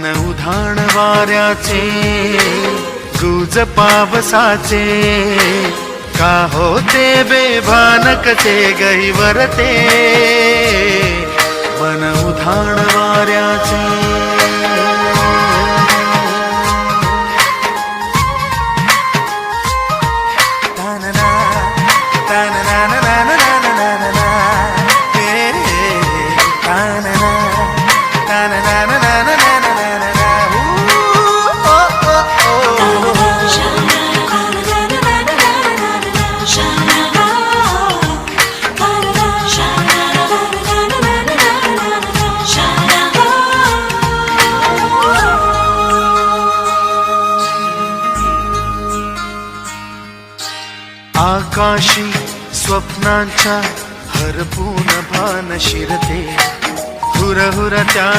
मन उधाण वाऱ्याचे गुज पावसाचे का होते बेभानकचे गहिवरते मन उधाण वाऱ्याचे आकाशी स्वप्नांच्या हरपून भान शिरते हुरहुर त्या